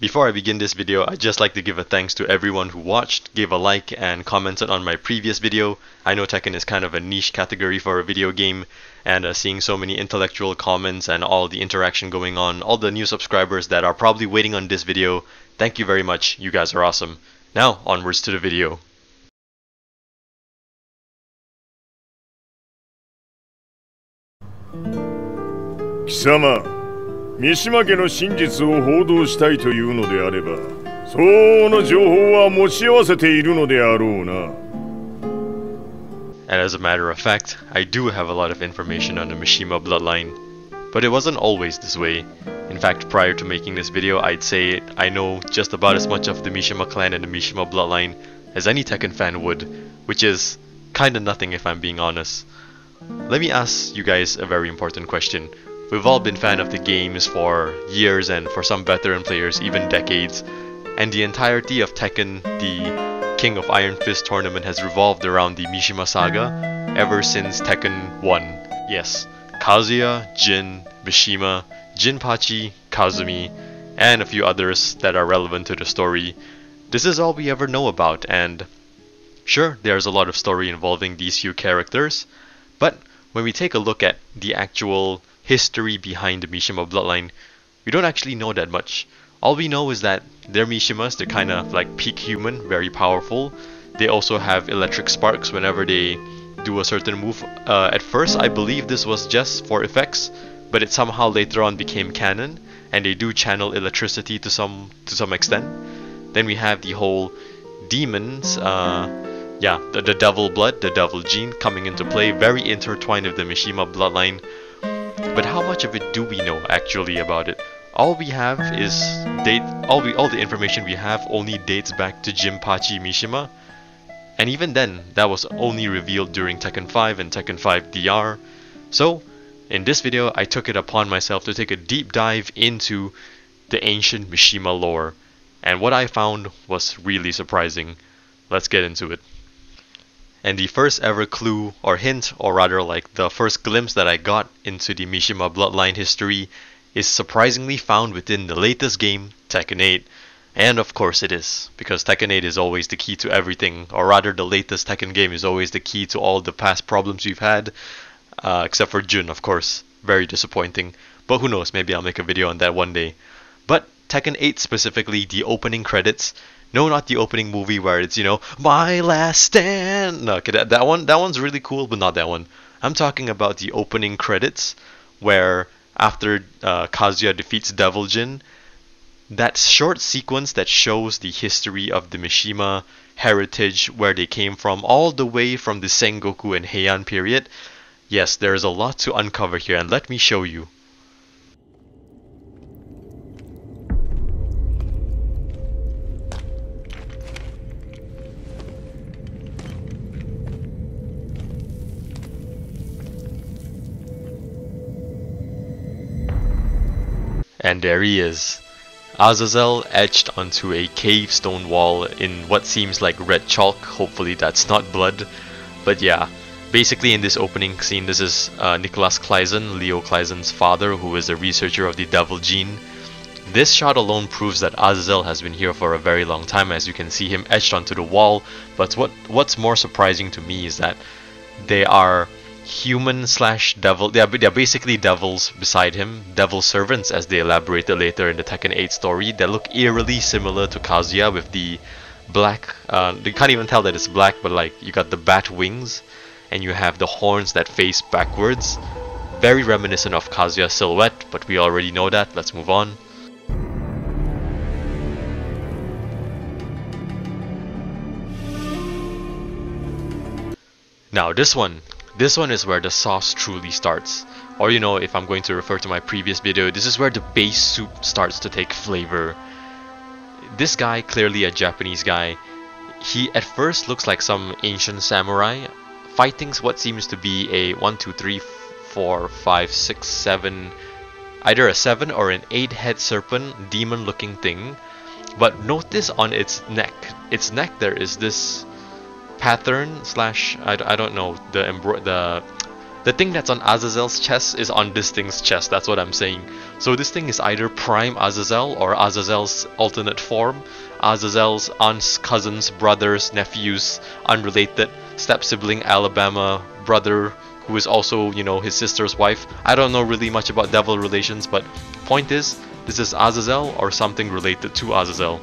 Before I begin this video, I'd just like to give a thanks to everyone who watched, gave a like, and commented on my previous video. I know Tekken is kind of a niche category for a video game, and seeing so many intellectual comments and all the interaction going on, all the new subscribers that are probably waiting on this video, thank you very much, you guys are awesome. Now, onwards to the video. Kisama, 三島家の真実を報道したいというのであれば、相応の情報は持ち合わせているのであろうな。And as a matter of fact, I do have a lot of information on the Mishima bloodline. But it wasn't always this way. In fact, prior to making this video, I'd say I know just about as much of the Mishima clan and the Mishima bloodline as any Tekken fan would, which is kinda nothing if I'm being honest. Let me ask you guys a very important question. We've all been fan of the games for years and for some veteran players even decades, and the entirety of Tekken, the King of Iron Fist tournament, has revolved around the Mishima saga ever since Tekken 1. Yes, Kazuya, Jin, Mishima, Jinpachi, Kazumi, and a few others that are relevant to the story. This is all we ever know about, and sure, there's a lot of story involving these few characters, but when we take a look at the actual history behind the Mishima bloodline, we don't actually know that much. All we know is that they're Mishimas, they're kind of like peak human, very powerful. They also have electric sparks whenever they do a certain move. At first, I believe this was just for effects, but it somehow later on became canon, and they do channel electricity to some extent. Then we have the whole demons, the devil blood, the devil gene coming into play, very intertwined with the Mishima bloodline. But how much of it do we know actually about it? All we have is all the information we have only dates back to Jinpachi Mishima, and even then, that was only revealed during Tekken 5 and Tekken 5 DR. So, in this video, I took it upon myself to take a deep dive into the ancient Mishima lore, and what I found was really surprising. Let's get into it. And the first ever clue or hint, or rather like the first glimpse that I got into the Mishima bloodline history is surprisingly found within the latest game, Tekken 8. And of course it is, because Tekken 8 is always the key to everything, or rather the latest Tekken game is always the key to all the past problems we've had, except for Jun, of course. Very disappointing, but who knows, maybe I'll make a video on that one day. But Tekken 8 specifically, the opening credits, no, not the opening movie where it's, my last stand. No, okay, that one's really cool, but not that one. I'm talking about the opening credits where after Kazuya defeats Devil Jin, that short sequence that shows the history of the Mishima heritage, where they came from, all the way from the Sengoku and Heian period. Yes, there is a lot to uncover here, and let me show you. And there he is, Azazel etched onto a cave stone wall in what seems like red chalk. Hopefully that's not blood. But yeah, basically in this opening scene, this is Nicholas Claisen, Leo Claisen's father, who is a researcher of the devil gene. This shot alone proves that Azazel has been here for a very long time, as you can see him etched onto the wall. But what's more surprising to me is that they are human slash devil. They're basically devils beside him, devil servants, as they elaborated later in the Tekken 8 story, that look eerily similar to Kazuya with the black, you can't even tell that it's black, but like you got the bat wings and you have the horns that face backwards. Very reminiscent of Kazuya's silhouette, but we already know that. Let's move on. Now this one is where the sauce truly starts. Or if I'm going to refer to my previous video, this is where the base soup starts to take flavor. This guy, clearly a Japanese guy, he at first looks like some ancient samurai, fighting what seems to be a 1, 2, 3, 4, 5, 6, 7, either a 7 or an 8-head serpent, demon looking thing. But notice on its neck there is this pattern slash, I don't know, The thing that's on Azazel's chest is on this thing's chest, that's what I'm saying. So this thing is either Prime Azazel or Azazel's alternate form. Azazel's aunts, cousins, brothers, nephews, unrelated, step-sibling, Alabama, brother, who is also, you know, his sister's wife. I don't know really much about devil relations, but point is, this is Azazel or something related to Azazel.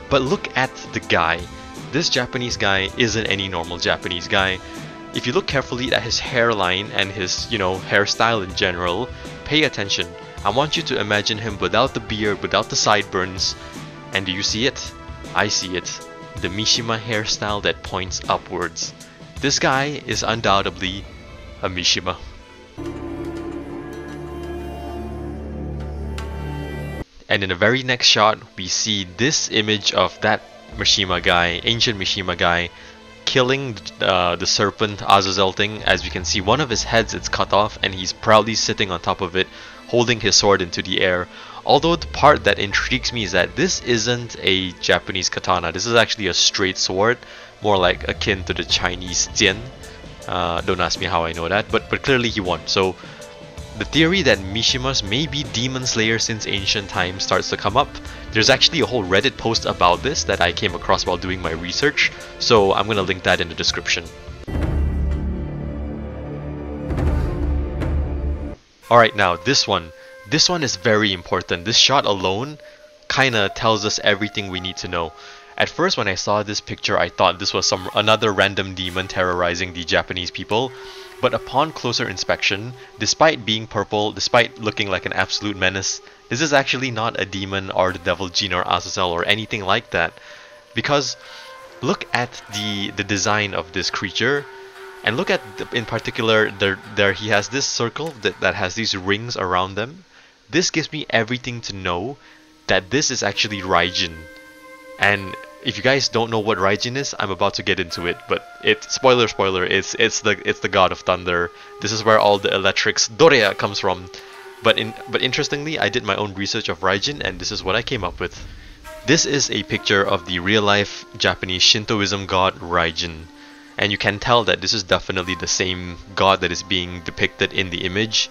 But look at the guy. This Japanese guy isn't any normal Japanese guy. If you look carefully at his hairline and his, you know, hairstyle in general, pay attention. I want you to imagine him without the beard, without the sideburns. And do you see it? I see it. The Mishima hairstyle that points upwards. This guy is undoubtedly a Mishima. And in the very next shot, we see this image of that Mishima guy, ancient Mishima guy, killing the serpent Azazel thing. As we can see, one of his heads is cut off and he's proudly sitting on top of it, holding his sword into the air. Although the part that intrigues me is that this isn't a Japanese katana, this is actually a straight sword, more like akin to the Chinese jian. Don't ask me how I know that, but clearly he won. So the theory that Mishimas may be demon slayers since ancient times starts to come up. There's actually a whole Reddit post about this that I came across while doing my research, so I'm gonna link that in the description. Alright, now this one is very important. This shot alone kinda tells us everything we need to know. At first when I saw this picture, I thought this was another random demon terrorizing the Japanese people. But upon closer inspection, despite being purple, despite looking like an absolute menace, this is actually not a demon or the devil Jin or Azazel or anything like that. Because look at the design of this creature, and look at in particular there he has this circle that has these rings around them. This gives me everything to know that this is actually Raijin. And if you guys don't know what Raijin is, I'm about to get into it, but spoiler, it's the god of thunder. This is where all the electrics Dorea comes from. But interestingly, I did my own research of Raijin and this is what I came up with. This is a picture of the real-life Japanese Shintoism god Raijin. And you can tell that this is definitely the same god that is being depicted in the image.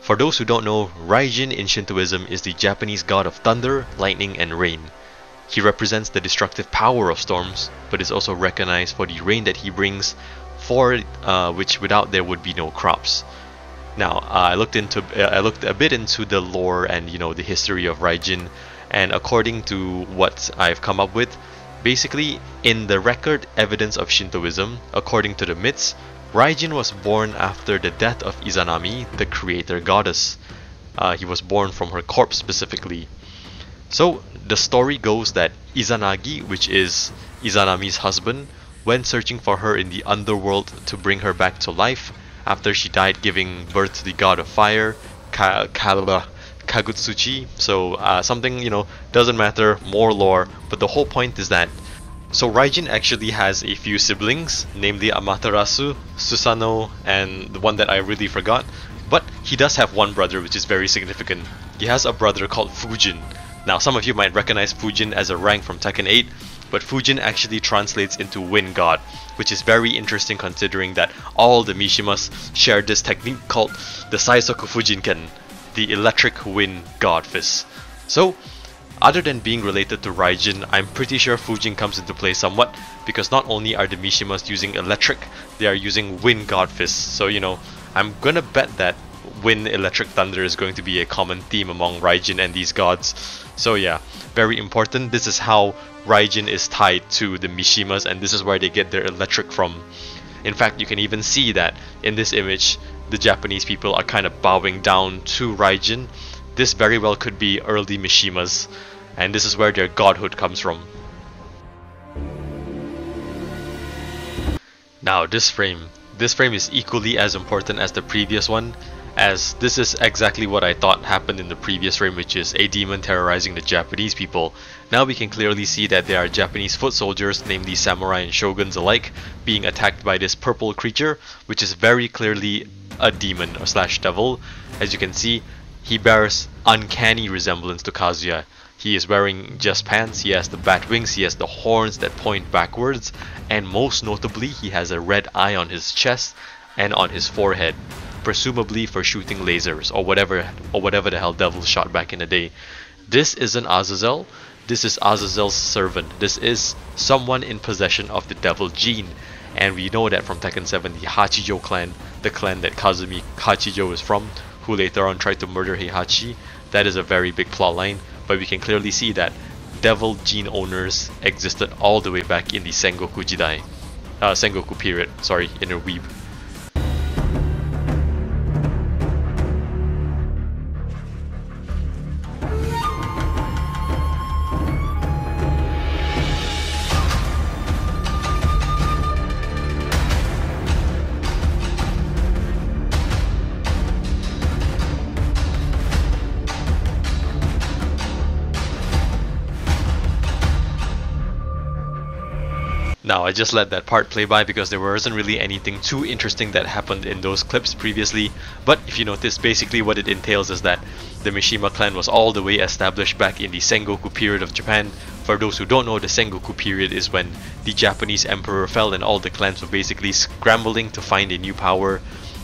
For those who don't know, Raijin in Shintoism is the Japanese god of thunder, lightning, and rain. He represents the destructive power of storms, but is also recognized for the rain that he brings, for which without there would be no crops. Now, I looked a bit into the lore and the history of Raijin, and according to what I've come up with, basically in the record evidence of Shintoism, according to the myths, Raijin was born after the death of Izanami, the creator goddess. He was born from her corpse specifically. So the story goes that Izanagi, which is Izanami's husband, went searching for her in the underworld to bring her back to life after she died giving birth to the god of fire, Kagutsuchi. So something, doesn't matter, more lore, but the whole point is that so Raijin actually has a few siblings, namely Amaterasu, Susanoo, and the one that I really forgot. But he does have one brother which is very significant. He has a brother called Fujin. Now some of you might recognize Fujin as a rank from Tekken 8, but Fujin actually translates into Wind God, which is very interesting considering that all the Mishimas share this technique called the Saisoku Fujinken, the Electric Wind God Fist. So, other than being related to Raijin, I'm pretty sure Fujin comes into play somewhat, because not only are the Mishimas using electric, they are using Wind God Fist. So I'm gonna bet that Wind, Electric, Thunder is going to be a common theme among Raijin and these gods. So yeah, very important. This is how Raijin is tied to the Mishimas, and this is where they get their electric from. In fact, you can even see that in this image, the Japanese people are kind of bowing down to Raijin. This very well could be early Mishimas, and this is where their godhood comes from. Now this frame is equally as important as the previous one, as this is exactly what I thought happened in the previous frame, which is a demon terrorizing the Japanese people. Now we can clearly see that there are Japanese foot soldiers, namely samurai and shoguns alike, being attacked by this purple creature, which is very clearly a demon or slash devil. As you can see, he bears uncanny resemblance to Kazuya. He is wearing just pants, he has the bat wings, he has the horns that point backwards, and most notably he has a red eye on his chest, and on his forehead, presumably for shooting lasers or whatever the hell devils shot back in the day. This isn't Azazel. This is Azazel's servant. This is someone in possession of the devil gene. And we know that from Tekken 7, the Hachijo clan, the clan that Kazumi Hachijo is from, who later on tried to murder Heihachi. That is a very big plotline, but we can clearly see that devil gene owners existed all the way back in the Sengoku period, in a weeb. Now, I just let that part play by because there wasn't really anything too interesting that happened in those clips previously, but if you notice, basically what it entails is that the Mishima clan was all the way established back in the Sengoku period of Japan. For those who don't know, the Sengoku period is when the Japanese emperor fell and all the clans were basically scrambling to find a new power,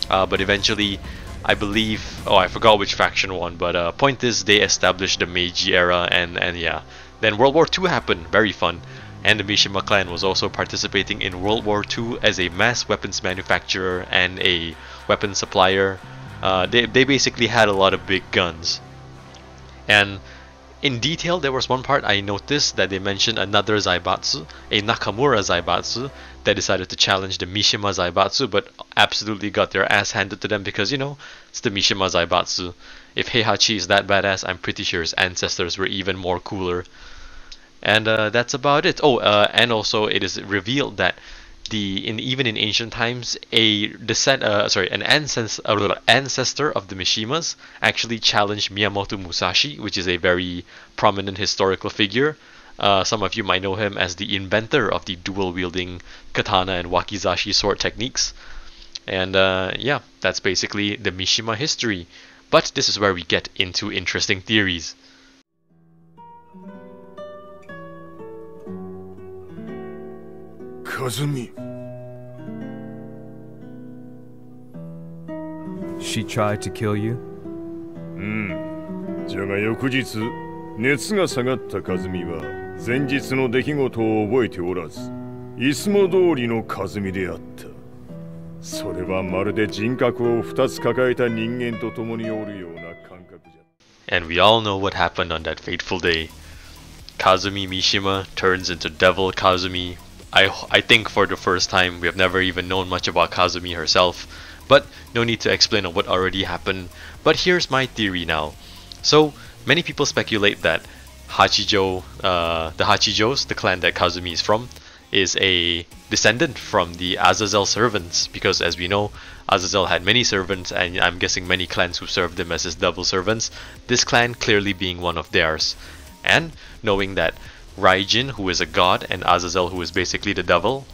but eventually, I believe, I forgot which faction won, but point is they established the Meiji era, and yeah. Then World War II happened, very fun. And the Mishima clan was also participating in World War II as a mass weapons manufacturer and a weapons supplier. They basically had a lot of big guns. And in detail, there was one part I noticed that they mentioned another Zaibatsu, a Nakamura Zaibatsu, that decided to challenge the Mishima Zaibatsu, but absolutely got their ass handed to them because, you know, it's the Mishima Zaibatsu. If Heihachi is that badass, I'm pretty sure his ancestors were even more cooler. And that's about it. And also it is revealed that even in ancient times, an ancestor of the Mishimas actually challenged Miyamoto Musashi, which is a very prominent historical figure. Some of you might know him as the inventor of the dual-wielding katana and wakizashi sword techniques. And yeah, that's basically the Mishima history. But this is where we get into interesting theories. Kazumi. She tried to kill you? じゃが翌日、熱が下がった和美は前日の出来事を覚えておらず、いつも通りの和美であった。それはまるで人格を2つ抱えた人間と共におるような感覚じゃ。And we all know what happened on that fateful day. Kazumi Mishima turns into Devil Kazumi. I think for the first time, we have never even known much about Kazumi herself, but no need to explain on what already happened. But here's my theory now. So, many people speculate that Hachijo, the Hachijos, the clan that Kazumi is from, is a descendant from the Azazel servants, because as we know, Azazel had many servants, and I'm guessing many clans who served him as his devil servants, this clan clearly being one of theirs. And knowing that Raijin, who is a god, and Azazel, who is basically the devil,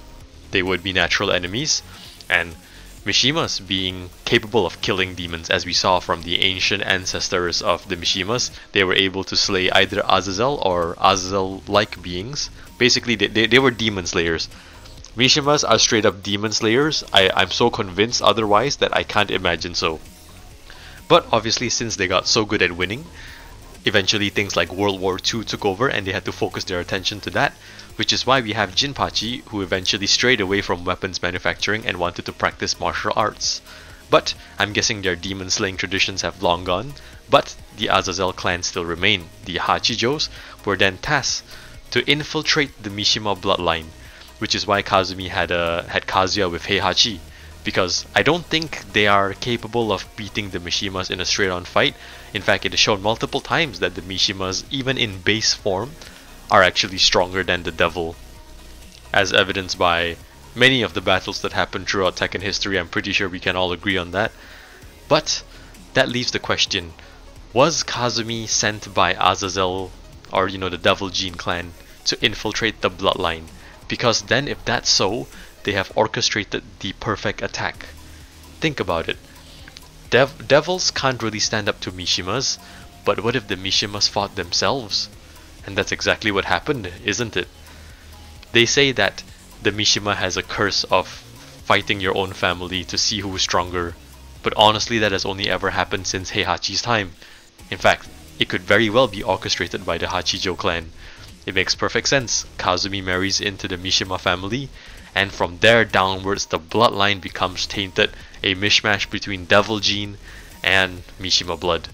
they would be natural enemies, and Mishimas being capable of killing demons, as we saw from the ancient ancestors of the Mishimas, they were able to slay either Azazel or Azazel-like beings. Basically, they were demon slayers. Mishimas are straight up demon slayers. I'm so convinced otherwise that I can't imagine so. But obviously, since they got so good at winning, eventually things like World War II took over and they had to focus their attention to that, which is why we have Jinpachi, who eventually strayed away from weapons manufacturing and wanted to practice martial arts. But I'm guessing their demon slaying traditions have long gone, but the Azazel clan still remain. The Hachijos were then tasked to infiltrate the Mishima bloodline, which is why Kazumi had Kazuya with Heihachi, because I don't think they are capable of beating the Mishimas in a straight-on fight. In fact, it is shown multiple times that the Mishimas, even in base form, are actually stronger than the devil, as evidenced by many of the battles that happened throughout Tekken history. I'm pretty sure we can all agree on that. But that leaves the question, was Kazumi sent by Azazel, or the Devil Gene clan, to infiltrate the bloodline? Because then if that's so, they have orchestrated the perfect attack. Think about it. Devils can't really stand up to Mishimas, but what if the Mishimas fought themselves? And that's exactly what happened, isn't it? They say that the Mishima has a curse of fighting your own family to see who's stronger. But honestly, that has only ever happened since Heihachi's time. In fact, it could very well be orchestrated by the Hachijo clan. It makes perfect sense. Kazumi marries into the Mishima family, and from there downwards the bloodline becomes tainted, a mishmash between Devil Gene and Mishima blood.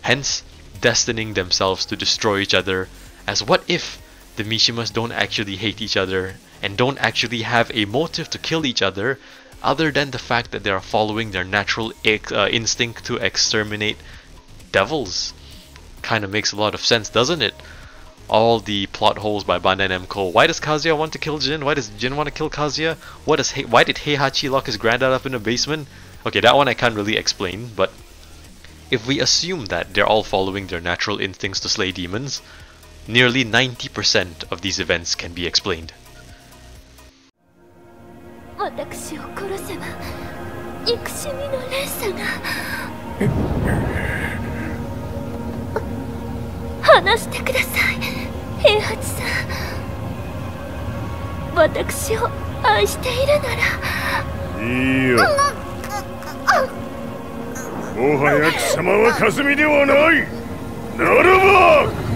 Hence, destining themselves to destroy each other, as what if the Mishimas don't actually hate each other and don't actually have a motive to kill each other other than the fact that they are following their natural instinct to exterminate devils. Kinda makes a lot of sense, doesn't it? All the plot holes by Bandai Namco. Why does Kazuya want to kill Jin? Why does Jin want to kill Kazuya? Why did Heihachi lock his granddad up in a basement? Okay, that one I can't really explain, but if we assume that they're all following their natural instincts to slay demons, nearly 90% of these events can be explained. 私を殺せば憎しみの連鎖が話してください平八さん私を愛しているならいいよもはや貴様はカズミではないならば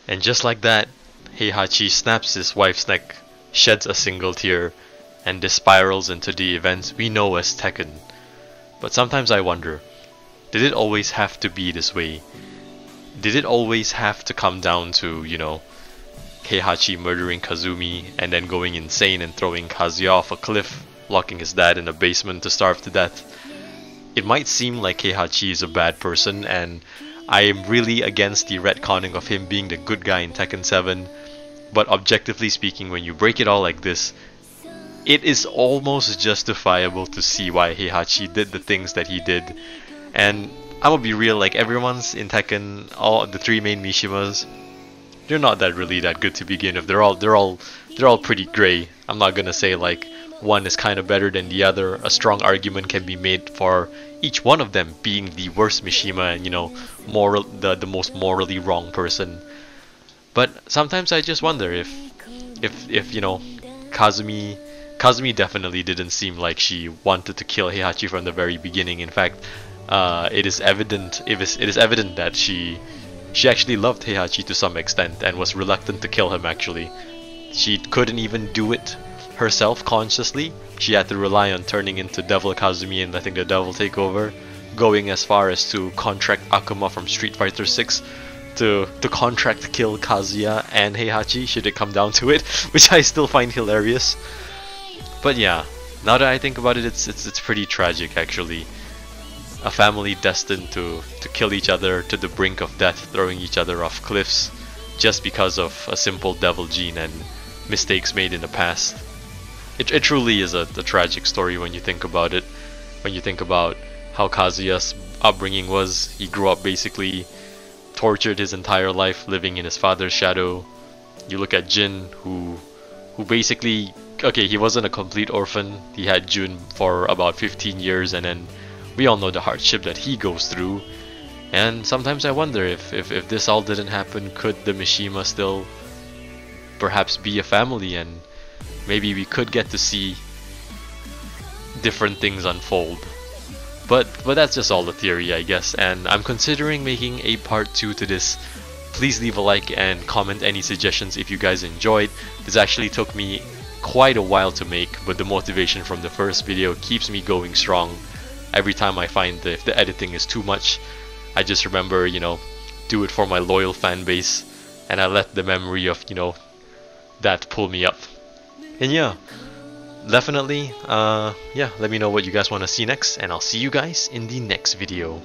And just like that, Heihachi snaps his wife's neck, sheds a single tear, and this spirals into the events we know as Tekken. But sometimes I wonder, did it always have to be this way? Did it always have to come down to, you know, Heihachi murdering Kazumi and then going insane and throwing Kazuya off a cliff, locking his dad in a basement to starve to death? It might seem like Heihachi is a bad person, and I am really against the retconning of him being the good guy in Tekken 7, but objectively speaking, when you break it all like this, it is almost justifiable to see why Heihachi did the things that he did. And I'm gonna be real, like everyone's in Tekken, all the three main Mishimas, they're not really that good to begin with. They're all pretty grey. I'm not gonna say like one is kind of better than the other. A strong argument can be made for each one of them being the worst Mishima and, you know, the most morally wrong person. But sometimes I just wonder if you know, Kazumi definitely didn't seem like she wanted to kill Heihachi from the very beginning. In fact, it is evident that she actually loved Heihachi to some extent and was reluctant to kill him. Actually, she couldn't even do it herself consciously. She had to rely on turning into Devil Kazumi and letting the devil take over, going as far as to contract Akuma from Street Fighter 6 to contract kill Kazuya and Heihachi should it come down to it, which I still find hilarious. But yeah, now that I think about it, it's pretty tragic actually. A family destined to kill each other to the brink of death, throwing each other off cliffs just because of a simple devil gene and mistakes made in the past. It truly is a tragic story when you think about it. When you think about how Kazuya's upbringing was, he grew up basically tortured his entire life living in his father's shadow. You look at Jin, who basically, okay, he wasn't a complete orphan. He had Jun for about 15 years, and then we all know the hardship that he goes through. And sometimes I wonder if this all didn't happen, could the Mishima still perhaps be a family, and maybe we could get to see different things unfold. But that's just all the theory, I guess, and I'm considering making a part 2 to this. Please leave a like and comment any suggestions if you guys enjoyed. This actually took me quite a while to make, but the motivation from the first video keeps me going strong. Every time I find that if the editing is too much, I just remember, you know, do it for my loyal fan base, and I let the memory of, you know, that pull me up. And yeah, definitely, yeah, let me know what you guys want to see next, and I'll see you guys in the next video.